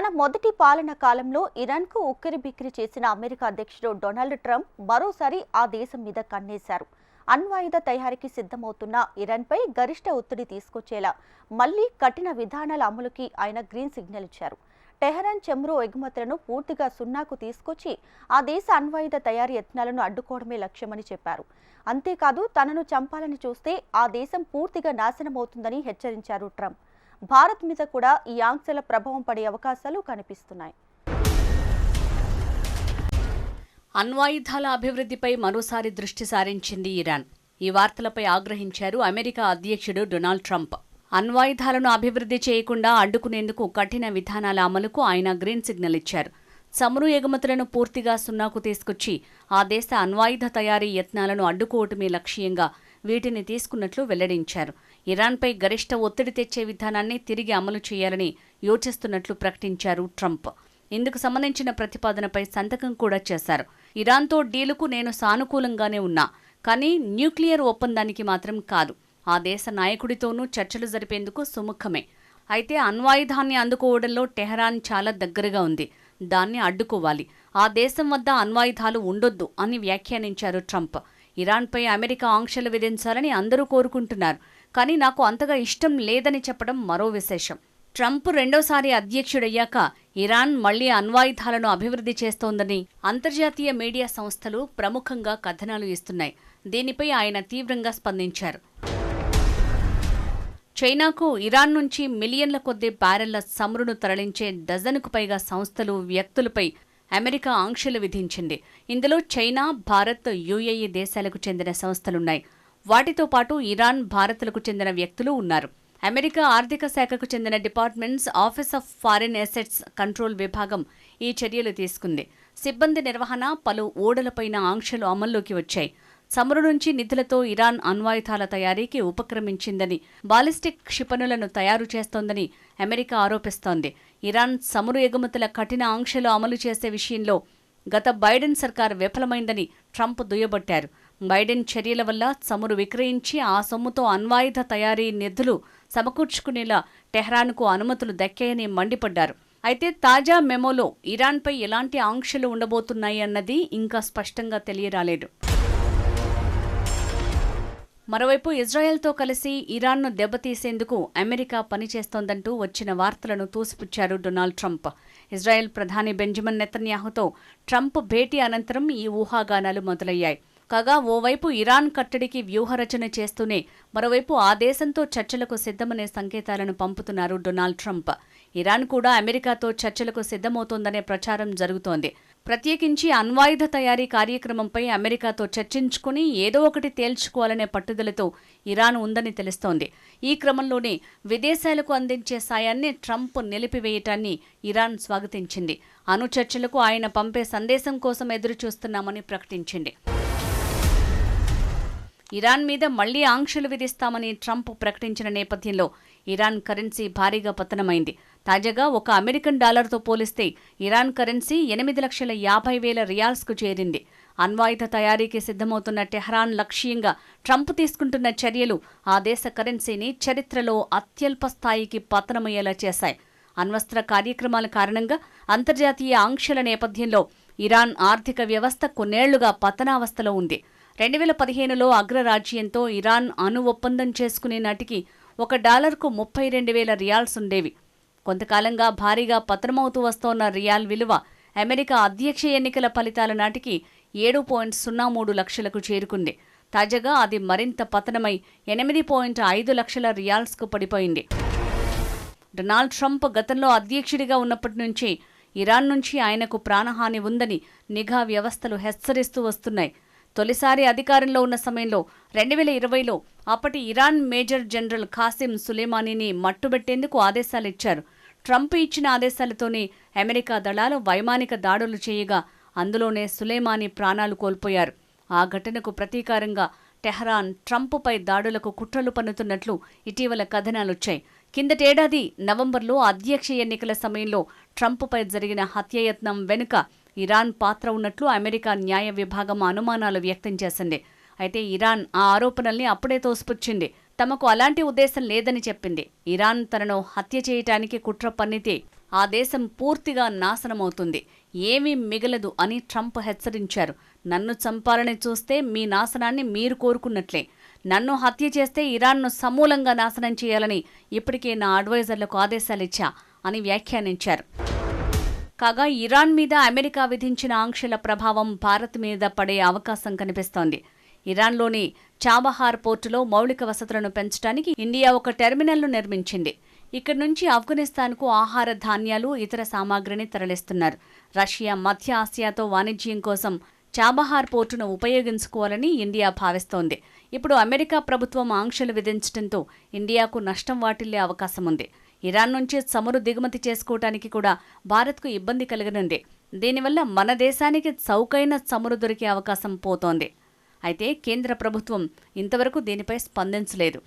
తన మొదటి పాలన కాలంలో ఇరాన్కు ఉక్కిరిబిక్కిరి చేసిన అమెరికా అధ్యక్షుడు డొనాల్డ్ ట్రంప్ మరోసారి ఆ దేశం మీద కన్నేశారు. అణ్వాయుధ తయారీకి సిద్ధమవుతున్న ఇరాన్పై గరిష్ట ఒత్తిడి తీసుకొచ్చేలా మళ్లీ కఠిన విధానాల అమలుకి ఆయన గ్రీన్ సిగ్నల్ ఇచ్చారు. టెహరాన్ చమురు ఎగుమతులను పూర్తిగా సున్నాకు తీసుకొచ్చి ఆ దేశ అణ్వాయుధ తయారీ యత్నాలను అడ్డుకోవడమే లక్ష్యమని చెప్పారు. అంతేకాదు తనను చంపాలని చూస్తే ఆ దేశం పూర్తిగా నాశనమవుతుందని హెచ్చరించారు ట్రంప్. భారత్ మీద కూడా ఈ ఆంక్షల ప్రభావం పడే అవకాశాలు కనిపిస్తున్నాయి. అణ్వాయుధాల అభివృద్ధిపై మరోసారి దృష్టి సారించింది ఇరాన్. ఈ వార్తలపై ఆగ్రహించారు అమెరికా అధ్యక్షుడు డొనాల్డ్ ట్రంప్. అణ్వాయుధాలను అభివృద్ధి చేయకుండా అడ్డుకునేందుకు కఠిన విధానాల అమలుకు ఆయన గ్రీన్ సిగ్నల్ ఇచ్చారు. చమురు ఎగుమతులను పూర్తిగా సున్నాకు తీసుకొచ్చి ఆ దేశ అణ్వాయుధ తయారీ యత్నాలను అడ్డుకోవటమే లక్ష్యంగా వీటిని తీసుకున్నట్లు వెల్లడించారు. ఇరాన్పై గరిష్ట ఒత్తిడి తెచ్చే విధానాన్ని తిరిగి అమలు చేయాలని యోచిస్తున్నట్లు ప్రకటించారు ట్రంప్. ఇందుకు సంబంధించిన ప్రతిపాదనపై సంతకం కూడా చేశారు. ఇరాన్తో డీలుకు నేను సానుకూలంగానే ఉన్నా, కానీ న్యూక్లియర్ ఒప్పందానికి మాత్రం కాదు. ఆ దేశ నాయకుడితోనూ చర్చలు జరిపేందుకు సుముఖమే. అయితే అణ్వాయుధాన్ని అందుకోవడంలో టెహరాన్ చాలా దగ్గరగా ఉంది. దాన్ని అడ్డుకోవాలి. ఆ దేశం వద్ద అణ్వాయుధాలు ఉండొద్దు అని వ్యాఖ్యానించారు ట్రంప్. ఇరాన్పై అమెరికా ఆంక్షలు విధించాలని అందరూ కోరుకుంటున్నారు, కానీ నాకు అంతగా ఇష్టం లేదని చెప్పడం మరో విశేషం. ట్రంప్ రెండోసారి అధ్యక్షుడయ్యాక ఇరాన్ మళ్లీ అణ్వాయుధాలను అభివృద్ధి చేస్తోందని అంతర్జాతీయ మీడియా సంస్థలు ప్రముఖంగా కథనాలు ఇస్తున్నాయి. దీనిపై ఆయన తీవ్రంగా స్పందించారు. చైనాకు ఇరాన్ నుంచి మిలియన్ల కొద్దీ బ్యారెళ్ల చమురును తరలించే డజనుకు పైగా సంస్థలు, వ్యక్తులపై అమెరికా ఆంక్షలు విధించింది. ఇందులో చైనా, భారత్, యుఏఈ దేశాలకు చెందిన సంస్థలున్నాయి. వాటితో పాటు ఇరాన్, భారత్లకు చెందిన వ్యక్తులు ఉన్నారు. అమెరికా ఆర్థిక శాఖకు చెందిన departments office of foreign assets control విభాగం ఈ చర్యలు తీసుకుంది. సిబ్బంది నిర్వహణ, పలు ఓడలపైన ఆంక్షలు అమల్లోకి వచ్చాయి. చమురు నుంచి నిధులతో ఇరాన్ అణ్వాయుధాల తయారీకి ఉపక్రమించిందని, బాలిస్టిక్ క్షిపణులను తయారు చేస్తోందని అమెరికా ఆరోపిస్తోంది. ఇరాన్ చమురు ఎగుమతుల కఠిన ఆంక్షలు అమలు చేసే విషయంలో గత బైడెన్ సర్కార్ విఫలమైందని ట్రంప్ దుయ్యబట్టారు. బైడెన్ చర్యల వల్ల చమురు విక్రయించి ఆ సొమ్ముతో అణ్వాయుధ తయారీ నిధులు సమకూర్చుకునేలా టెహ్రాన్కు అనుమతులు దక్కాయని మండిపడ్డారు. అయితే తాజా మెమోలో ఇరాన్పై ఎలాంటి ఆంక్షలు ఉండబోతున్నాయి అన్నది ఇంకా స్పష్టంగా తెలియరాలేదు. మరోవైపు ఇజ్రాయెల్తో కలిసి ఇరాన్ను దెబ్బతీసేందుకు అమెరికా పనిచేస్తోందంటూ వచ్చిన వార్తలను తోసిపుచ్చారు డొనాల్డ్ ట్రంప్. ఇజ్రాయెల్ ప్రధాని బెంజమిన్ నెతన్యాహుతో ట్రంప్ భేటీ అనంతరం ఈ ఊహాగానాలు మొదలయ్యాయి. కాగా ఓవైపు ఇరాన్ కట్టడికి వ్యూహరచన చేస్తూనే మరోవైపు ఆ దేశంతో చర్చలకు సిద్ధమనే సంకేతాలను పంపుతున్నారు డొనాల్డ్ ట్రంప్. ఇరాన్ కూడా అమెరికాతో చర్చలకు సిద్ధమవుతోందనే ప్రచారం జరుగుతోంది. ప్రత్యేకించి అణ్వాయుధ తయారీ కార్యక్రమంపై అమెరికాతో చర్చించుకుని ఏదో ఒకటి తేల్చుకోవాలనే పట్టుదలతో ఇరాన్ ఉందని తెలుస్తోంది. ఈ క్రమంలోనే విదేశాలకు అందించే సాయాన్ని ట్రంప్ నిలిపివేయటాన్ని ఇరాన్ స్వాగతించింది. అణు చర్చలకు ఆయన పంపే సందేశం కోసం ఎదురుచూస్తున్నామని ప్రకటించింది. ఇరాన్ మీద మళ్లీ ఆంక్షలు విధిస్తామని ట్రంప్ ప్రకటించిన నేపథ్యంలో ఇరాన్ కరెన్సీ భారీగా పతనమైంది. తాజాగా ఒక అమెరికన్ డాలర్తో పోలిస్తే ఇరాన్ కరెన్సీ 8,50,000 రియాల్స్కు చేరింది. అణ్వాయుధ తయారీకి సిద్ధమవుతున్న టెహ్రాన్ లక్ష్యంగా ట్రంప్ తీసుకుంటున్న చర్యలు ఆ దేశ కరెన్సీని చరిత్రలో అత్యల్ప స్థాయికి పతనమయ్యేలా చేశాయి. అణ్వస్త్ర కార్యక్రమాల కారణంగా అంతర్జాతీయ ఆంక్షల నేపథ్యంలో ఇరాన్ ఆర్థిక వ్యవస్థ కొన్నేళ్లుగా పతనావస్థలో ఉంది. 2015లో అగ్రరాజ్యంతో ఇరాన్ అణు ఒప్పందం చేసుకునే నాటికి $1కు 32,000 రియాల్స్ ఉండేవి. కొంతకాలంగా భారీగా పతనమవుతూ వస్తోన్న రియాల్ విలువ అమెరికా అధ్యక్ష ఎన్నికల ఫలితాల నాటికి 7.03 లక్షలకు చేరుకుంది. తాజాగా అది మరింత పతనమై 8.5 లక్షల రియాల్స్కు పడిపోయింది. డొనాల్డ్ ట్రంప్ గతంలో అధ్యక్షుడిగా ఉన్నప్పటి నుంచి ఇరాన్ నుంచి ఆయనకు ప్రాణహాని ఉందని నిఘా వ్యవస్థలు హెచ్చరిస్తూ వస్తున్నాయి. తొలిసారి అధికారంలో ఉన్న సమయంలో 2020లో అప్పటి ఇరాన్ మేజర్ జనరల్ ఖాసిం సులేమానీని మట్టుబెట్టేందుకు ఆదేశాలిచ్చారు. ట్రంప్ ఇచ్చిన ఆదేశాలతోనే అమెరికా దళాలు వైమానిక దాడులు చేయగా అందులోనే సులేమానీ ప్రాణాలు కోల్పోయారు. ఆ ఘటనకు ప్రతీకారంగా టెహ్రాన్ ట్రంప్పై దాడులకు కుట్రలు పన్నుతున్నట్లు ఇటీవల కథనాలొచ్చాయి. కిందటేడాది నవంబర్లో అధ్యక్ష ఎన్నికల సమయంలో ట్రంప్పై జరిగిన హత్యాయత్నం వెనుక ఇరాన్ పాత్ర ఉన్నట్లు అమెరికా న్యాయ విభాగం అనుమానాలు వ్యక్తం చేసింది. అయితే ఇరాన్ ఆ ఆరోపణల్ని అప్పుడే తోసిపుచ్చింది. తమకు అలాంటి ఉద్దేశం లేదని చెప్పింది. ఇరాన్ తనను హత్య చేయటానికి కుట్ర పన్నితే ఆ దేశం పూర్తిగా నాశనమవుతుంది, ఏమీ మిగలదు అని ట్రంప్ హెచ్చరించారు. నన్ను చంపాలని చూస్తే మీ నాశనాన్ని మీరు కోరుకున్నట్లే. నన్ను హత్య చేస్తే ఇరాన్ను సమూలంగా నాశనం చేయాలని ఇప్పటికే నా అడ్వైజర్లకు ఆదేశాలిచ్చా అని వ్యాఖ్యానించారు. కాగా ఇరాన్ మీద అమెరికా విధించిన ఆంక్షల ప్రభావం భారత్ మీద పడే అవకాశం కనిపిస్తోంది. ఇరాన్లోని చాబహార్ పోర్టులో మౌలిక వసతులను పెంచడానికి ఇండియా ఒక టెర్మినల్ను నిర్మించింది. ఇక్కడి నుంచి ఆఫ్ఘనిస్తాన్కు ఆహార ధాన్యాలు, ఇతర సామాగ్రిని తరలిస్తున్నారు. రష్యా, మధ్య ఆసియాతో వాణిజ్యం కోసం చాబహార్ పోర్టును ఉపయోగించుకోవాలని ఇండియా భావిస్తోంది. ఇప్పుడు అమెరికా ప్రభుత్వం ఆంక్షలు విధించడంతో ఇండియాకు నష్టం వాటిల్లే అవకాశం ఉంది. ఇరాన్ నుంచి చమురు దిగుమతి చేసుకోవటానికి కూడా భారత్కు ఇబ్బంది కలగనుంది. దీనివల్ల మన దేశానికి చౌకైన చమురు దొరికే అవకాశం పోతోంది. అయితే కేంద్ర ప్రభుత్వం ఇంతవరకు దీనిపై స్పందించలేదు.